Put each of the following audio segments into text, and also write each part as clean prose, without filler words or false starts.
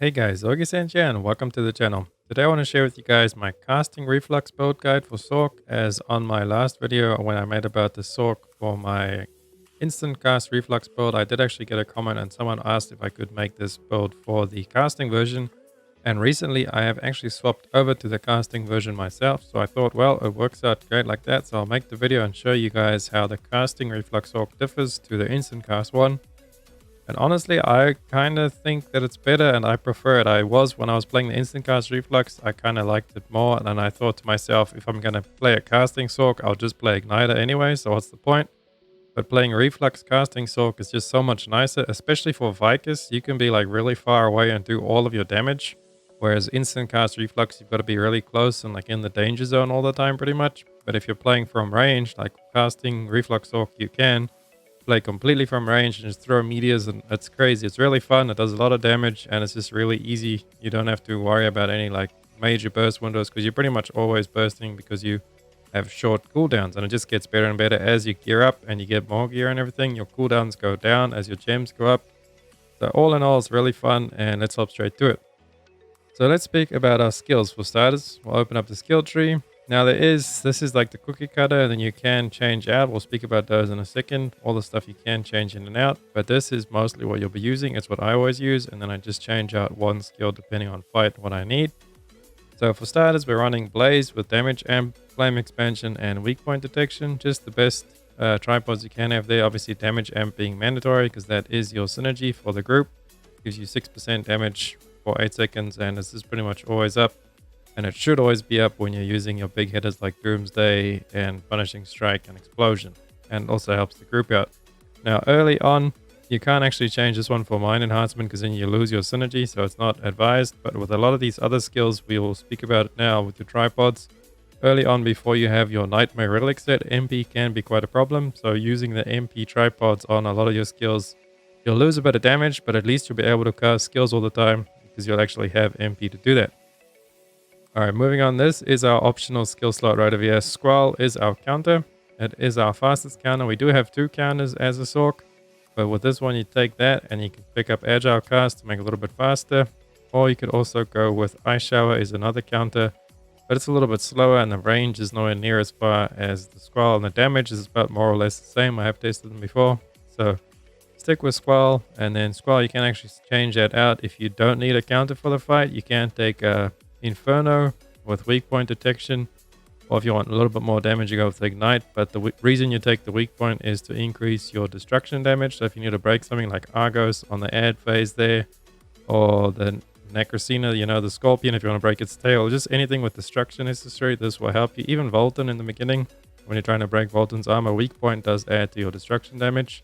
Hey guys, Ogi here and welcome to the channel. Today I want to share with you guys my casting reflux build guide for Sorc, as on my last video when I made about the Sorc for my instant cast reflux build, I did actually get a comment and someone asked if I could make this build for the casting version. And recently I have actually swapped over to the casting version myself, so I thought, well, it works out great like that, so I'll make the video and show you guys how the casting reflux Sorc differs to the instant cast one. And honestly, I kind of think that it's better and I prefer it. When I was playing the instant cast reflux, I kind of liked it more. And I thought to myself, if I'm going to play a casting Sorc, I'll just play Igniter anyway. So what's the point? But playing reflux casting Sorc is just so much nicer, especially for Vicus. You can be like really far away and do all of your damage. Whereas instant cast reflux, you've got to be really close and like in the danger zone all the time pretty much. But if you're playing from range, like casting reflux Sorc, you can play completely from range and just throw meteors, and it's crazy. It's really fun. It does a lot of damage and it's just really easy. You don't have to worry about any like major burst windows because you're pretty much always bursting because you have short cooldowns, and it just gets better and better as you gear up and you get more gear and everything. Your cooldowns go down as your gems go up. So all in all, it's really fun, and let's hop straight to it. So let's speak about our skills. For starters, we'll open up the skill tree. Now this is like the cookie cutter, and then you can change out. We'll speak about those in a second. All the stuff you can change in and out, but this is mostly what you'll be using. It's what I always use, and then I just change out one skill depending on fight what I need. So for starters, we're running Blaze with damage amp, flame expansion, and weak point detection. Just the best tripods you can have there. Obviously damage amp being mandatory because that is your synergy for the group. Gives you 6% damage for 8 seconds, and this is pretty much always up. And it should always be up when you're using your big hitters like Doomsday and Punishing Strike and Explosion. And also helps the group out. Now early on, you can't actually change this one for Mind Enhancement because then you lose your synergy, so it's not advised. But with a lot of these other skills, we will speak about it now with the tripods. Early on, before you have your Nightmare Relic set, MP can be quite a problem. So using the MP tripods on a lot of your skills, you'll lose a bit of damage, but at least you'll be able to cast skills all the time because you'll actually have MP to do that. Alright, moving on, this is our optional skill slot right over here. Squall is our counter. It is our fastest counter. We do have 2 counters as a Sorc, but with this one you take that and you can pick up Agile Cast to make it a little bit faster. Or you could also go with Ice Shower is another counter, but it's a little bit slower and the range is nowhere near as far as the Squall, and the damage is about more or less the same. I have tested them before. So stick with Squall, and then Squall you can actually change that out. If you don't need a counter for the fight, you can take Inferno with weak point detection, or if you want a little bit more damage, you go with Ignite. But the reason you take the weak point is to increase your destruction damage. So if you need to break something like Argos on the ad phase there, or the Necrocina, you know, the Scorpion, if you want to break its tail, just anything with destruction necessary, this will help you. Even Volton in the beginning, when you're trying to break Volton's armor, weak point does add to your destruction damage.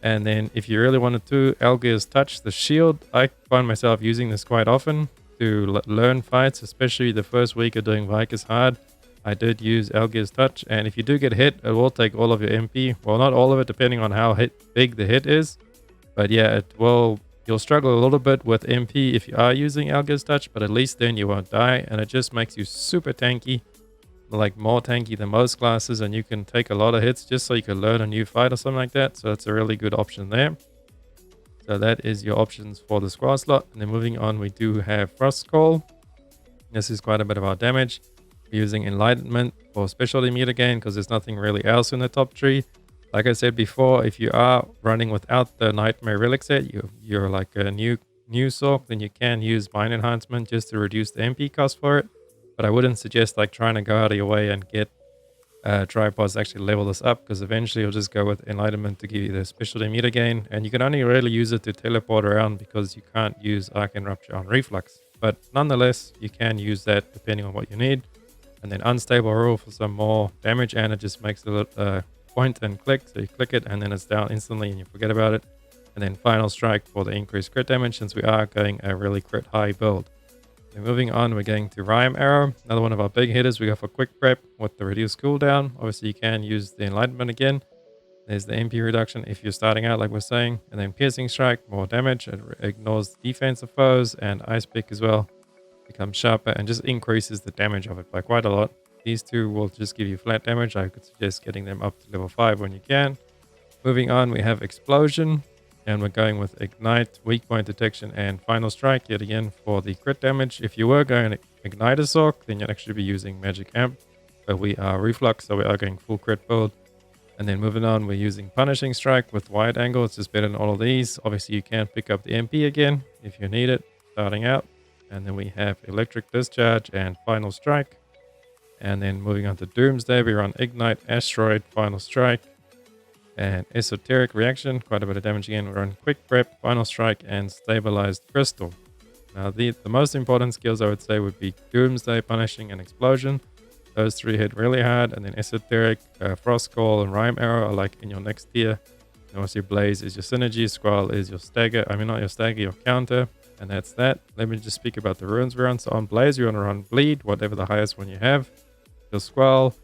And then if you really wanted to, Algear's Touch, the shield, I find myself using this quite often to learn fights, especially the first week of doing Vicus hard. I did use Algear's Touch, and if you do get hit, it will take all of your MP. Well, not all of it, depending on how big the hit is. But yeah, you'll struggle a little bit with MP if you are using Algear's Touch, but at least then you won't die, and it just makes you super tanky, like more tanky than most classes, and you can take a lot of hits just so you can learn a new fight or something like that. So it's a really good option there. So that is your options for the Squall slot. And then moving on, we do have Frost Call. This is quite a bit of our damage. We're using Enlightenment for specialty meter gain because there's nothing really else in the top tree. Like I said before, if you are running without the Nightmare Relic set, you're like a new Sorc, then you can use Mind Enhancement just to reduce the MP cost for it. But I wouldn't suggest like trying to go out of your way and get tripods to actually level this up, because eventually you'll just go with Enlightenment to give you the specialty meter gain, and you can only really use it to teleport around because you can't use Arcane Rupture on Reflux. But nonetheless, you can use that depending on what you need. And then Unstable Rule for some more damage, and it just makes a point and click, so you click it and then it's down instantly and you forget about it. And then Final Strike for the increased crit damage, since we are going a really crit high build. And moving on, we're going to Rhyme Arrow, another one of our big hitters. We go for quick prep with the reduced cooldown. Obviously you can use the Enlightenment again. There's the MP reduction if you're starting out, like we're saying. And then Piercing Strike, more damage. It ignores defense of foes, and Ice Pick as well becomes sharper and just increases the damage of it by quite a lot. These two will just give you flat damage. I could suggest getting them up to level 5 when you can. Moving on, we have Explosion. And we're going with Ignite, Weak Point Detection, and Final Strike yet again for the crit damage. If you were going to Ignite a Sorc, then you'd actually be using Magic Amp. But we are Reflux, so we are going full crit build. And then moving on, we're using Punishing Strike with Wide Angle. It's just better than all of these. Obviously, you can pick up the MP again if you need it, starting out. And then we have Electric Discharge and Final Strike. And then moving on to Doomsday, we run Ignite, Asteroid, Final Strike, and Esoteric Reaction. Quite a bit of damage again. We run Quick Prep, Final Strike, and Stabilized Crystal. Now, the most important skills I would say would be Doomsday, Punishing, and Explosion. Those three hit really hard. And then Esoteric, Frost Call, and Rhyme Arrow are like in your next tier. And obviously Blaze is your synergy, Squall is your stagger. I mean, not your stagger, your counter. And that's that. Let me just speak about the runes we run. So on Blaze, you want to run Bleed, whatever the highest one you have. Your Squall,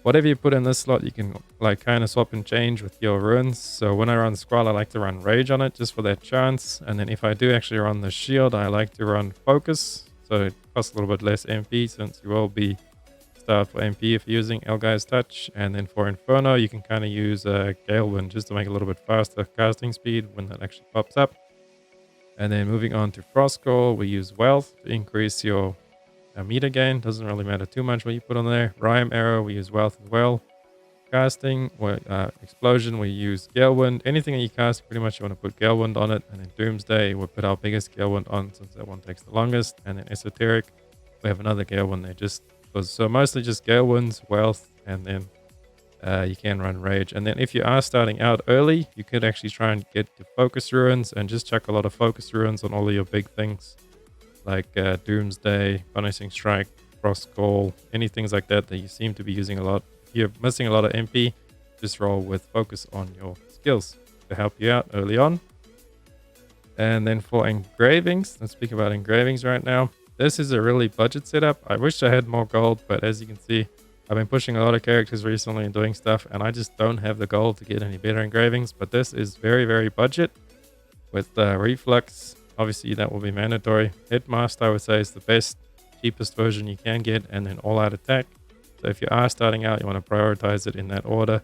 whatever you put in this slot, you can like kind of swap and change with your runes. So when I run Squall, I like to run Rage on it just for that chance. And then if I do actually run the Shield, I like to run Focus. So it costs a little bit less MP since you will be starved for MP if you're using Elgai's Touch. And then for Inferno, you can kind of use Gale Wind just to make it a little bit faster casting speed when that actually pops up. And then moving on to Frost Call, we use Wealth to increase your meter gain. Doesn't really matter too much what you put on there. Rhyme Arrow, we use Wealth as well. Casting, Explosion, we use Gale Wind. Anything that you cast, pretty much you want to put Gale Wind on it. And then Doomsday, we'll put our biggest Gale Wind on since that one takes the longest. And then Esoteric, we have another Gale Wind there just because. So mostly just Gale Winds, Wealth, and then you can run Rage. And then if you are starting out early, you could actually try and get to Focus Ruins and just chuck a lot of Focus Ruins on all of your big things like Doomsday, Punishing Strike, Frost Call, any things like that that you seem to be using a lot. If you're missing a lot of MP, just roll with Focus on your skills to help you out early on. And then for Engravings, let's speak about Engravings right now. This is a really budget setup. I wish I had more gold, but as you can see, I've been pushing a lot of characters recently and doing stuff, and I just don't have the gold to get any better Engravings. But this is very, very budget with Reflux. Obviously, that will be mandatory. Headmaster, I would say, is the best, cheapest version you can get, and then all-out attack. So if you are starting out, you want to prioritize it in that order.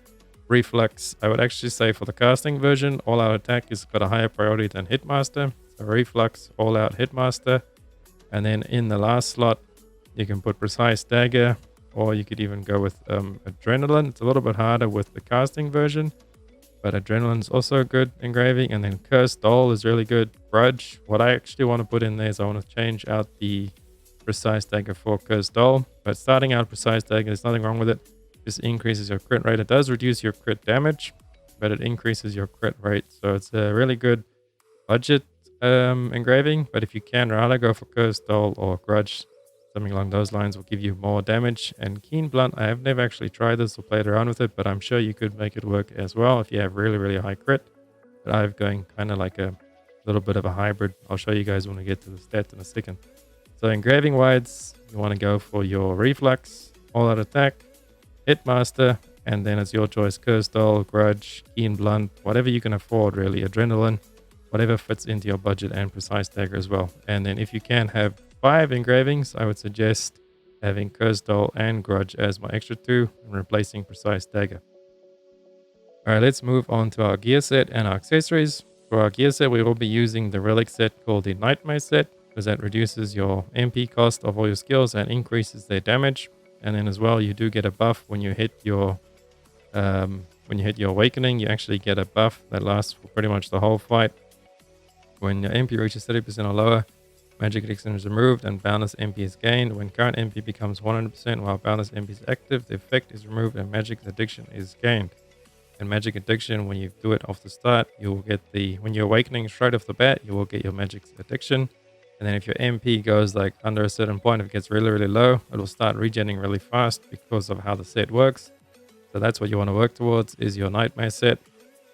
Reflux, I would actually say for the casting version, all-out attack has got a higher priority than Hitmaster. So Reflux, all-out Hitmaster. And then in the last slot, you can put Precise Dagger, or you could even go with Adrenaline. It's a little bit harder with the casting version, but Adrenaline's also good engraving. And then Cursed Doll is really good. Grudge, what I actually want to put in there is I want to change out the Precise Dagger for Cursed Doll. But starting out Precise Dagger, there's nothing wrong with it. Just increases your crit rate. It does reduce your crit damage, but it increases your crit rate. So it's a really good budget engraving. But if you can rather go for Cursed Doll or Grudge, something along those lines will give you more damage. And Keen Blunt, I have never actually tried this or played around with it, but I'm sure you could make it work as well if you have really, really high crit. But I'm going kind of like a little bit of a hybrid. I'll show you guys when we get to the stats in a second. So engraving wise, you want to go for your Reflux, all-out attack, Hitmaster, and then it's your choice: Cursed Doll, Grudge, Keen Blunt, whatever you can afford really, Adrenaline, whatever fits into your budget, and Precise Dagger as well. And then if you can have 5 engravings, I would suggest having Cursed Doll and Grudge as my extra 2 and replacing Precise Dagger. Alright, let's move on to our gear set and our accessories. For our gear set, we will be using the relic set called the Nightmare set, because that reduces your MP cost of all your skills and increases their damage. And then as well, you do get a buff when you hit your awakening. You actually get a buff that lasts for pretty much the whole fight. When your MP reaches 30% or lower, magic addiction is removed and boundless MP is gained. When current MP becomes 100% while boundless MP is active, the effect is removed and magic addiction is gained. And magic addiction, when you do it off the start, you will get when you're awakening straight off the bat, you will get your magic addiction. And then if your MP goes like under a certain point, if it gets really, really low, it will start regenerating really fast because of how the set works. So that's what you want to work towards, is your Nightmare set.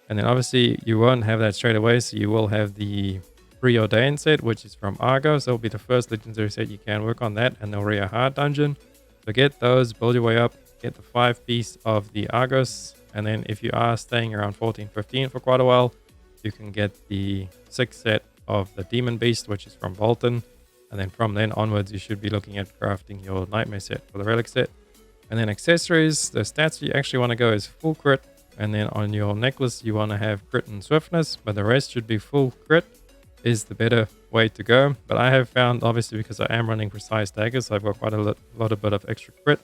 And then obviously you won't have that straight away, so you will have the Preordained set, which is from Argos. That will be the first legendary set you can work on, that, and the Rare Hard Dungeon. So get those, build your way up, get the 5-piece of the Argos. And then if you are staying around 14, 15 for quite a while, you can get the 6 set of the Demon Beast, which is from Bolton. And then from then onwards, you should be looking at crafting your Nightmare set for the Relic set. And then accessories, the stats you actually want to go is full crit, And then on your necklace, you want to have crit and swiftness, but the rest should be full crit is the better way to go. But I have found, obviously, because I am running precise daggers, so I've got quite a lot of bit of extra crit.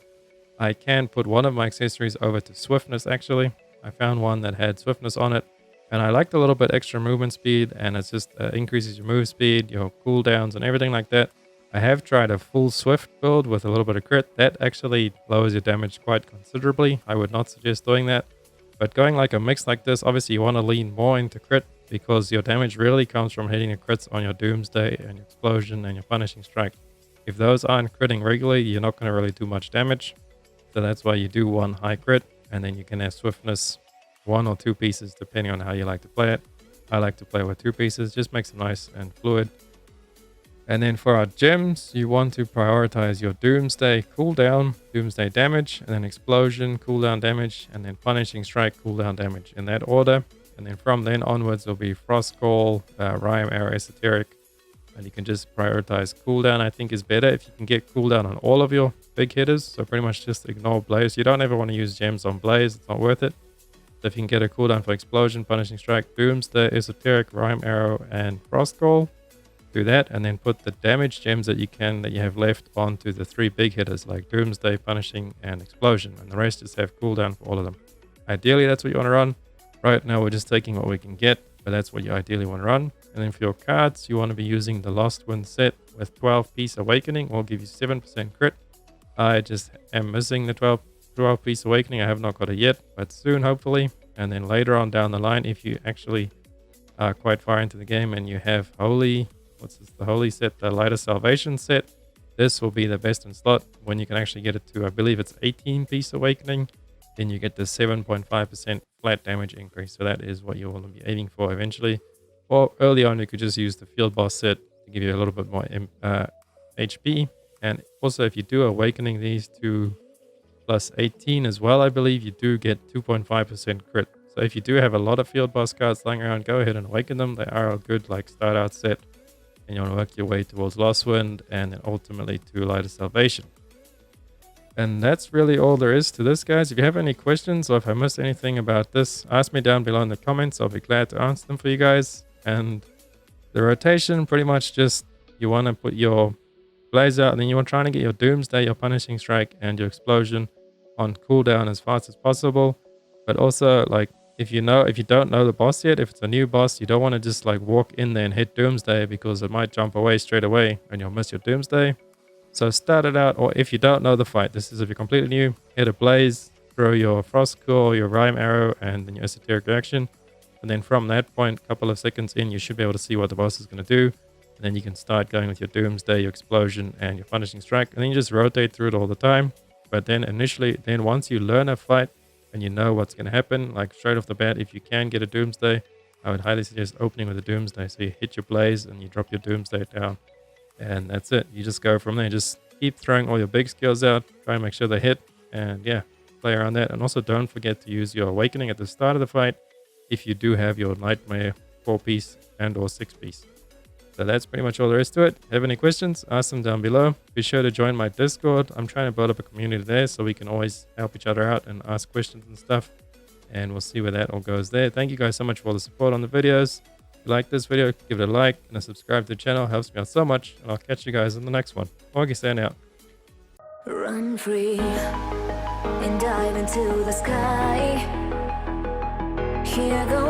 I can put one of my accessories over to swiftness, actually. I found one that had swiftness on it, and I liked a little bit extra movement speed, and it just increases your move speed, your cooldowns, and everything like that. I have tried a full swift build with a little bit of crit. That actually lowers your damage quite considerably. I would not suggest doing that. But going like a mix like this, obviously you want to lean more into crit because your damage really comes from hitting the crits on your Doomsday and your Explosion and your Punishing Strike. If those aren't critting regularly, you're not going to really do much damage. So that's why you do one high crit, and then you can have swiftness 1 or 2 pieces depending on how you like to play it. I like to play with 2 pieces, just makes it nice and fluid. And then for our gems, you want to prioritize your Doomsday cooldown, Doomsday damage, and then Explosion, cooldown damage, and then Punishing Strike, cooldown damage in that order. And then from then onwards, will be Frost Call, Rhyme, Arrow, Esoteric. And you can just prioritize cooldown, I think is better if you can get cooldown on all of your big hitters. So pretty much just ignore Blaze. You don't ever want to use gems on Blaze, it's not worth it. So if you can get a cooldown for Explosion, Punishing Strike, Doomsday, Esoteric, Rhyme, Arrow, and Frost Call, do that, and then put the damage gems that you have left onto the 3 big hitters like Doomsday, Punishing, and Explosion, and the rest just have cooldown for all of them. Ideally, that's what you want to run. Right now, we're just taking what we can get, but that's what you ideally want to run. And then for your cards, you want to be using the Lost Wind set with 12 Piece Awakening, will give you 7% crit. I just am missing the 12 Piece Awakening. I have not got it yet, but soon, hopefully. And then later on down the line, if you actually are quite far into the game and you have the Holy set, the Light of Salvation set, this will be the best in slot when you can actually get it to, I believe it's 18 Piece Awakening. Then you get the 7.5% flat damage increase. So that is what you want to be aiming for eventually. Or early on, you could just use the Field Boss set to give you a little bit more HP. And also, if you do Awakening these to plus 18 as well, I believe you do get 2.5% crit. So if you do have a lot of Field Boss cards lying around, go ahead and awaken them. They are a good start out set. And you want to work your way towards Lost Wind and then ultimately to Light of Salvation. And that's really all there is to this, guys. If you have any questions or if I missed anything about this, ask me down below in the comments. I'll be glad to answer them for you guys. And the rotation, pretty much just you want to put your Blaze out, and then you're trying to get your Doomsday, your Punishing Strike, and your Explosion on cooldown as fast as possible. But also, if you don't know the boss yet, if it's a new boss, you don't want to just walk in there and hit Doomsday because it might jump away straight away and you'll miss your Doomsday. So start it out, or if you don't know the fight, this is if you're completely new, hit a Blaze, throw your Frost Core, your Rhyme Arrow, and then your Esoteric Reaction. And then from that point, a couple of seconds in, you should be able to see what the boss is going to do. And then you can start going with your Doomsday, your Explosion, and your Punishing Strike. And then you just rotate through it all the time. But then once you learn a fight, and you know what's going to happen, straight off the bat, if you can get a Doomsday, I would highly suggest opening with a Doomsday. So you hit your Blaze and you drop your Doomsday down, and that's it. You just go from there. Just keep throwing all your big skills out, try and make sure they hit, and yeah, play around that. And also don't forget to use your Awakening at the start of the fight if you do have your Nightmare 4-piece and or 6-piece. So that's pretty much all there is to it. Have any questions? Ask them down below. Be sure to join my Discord. I'm trying to build up a community there so we can always help each other out and ask questions and stuff. And we'll see where that all goes there. Thank you guys so much for all the support on the videos. If you like this video, give it a like and a subscribe to the channel. It helps me out so much. And I'll catch you guys in the next one. Augustin out. Run free and dive into the sky. Hear the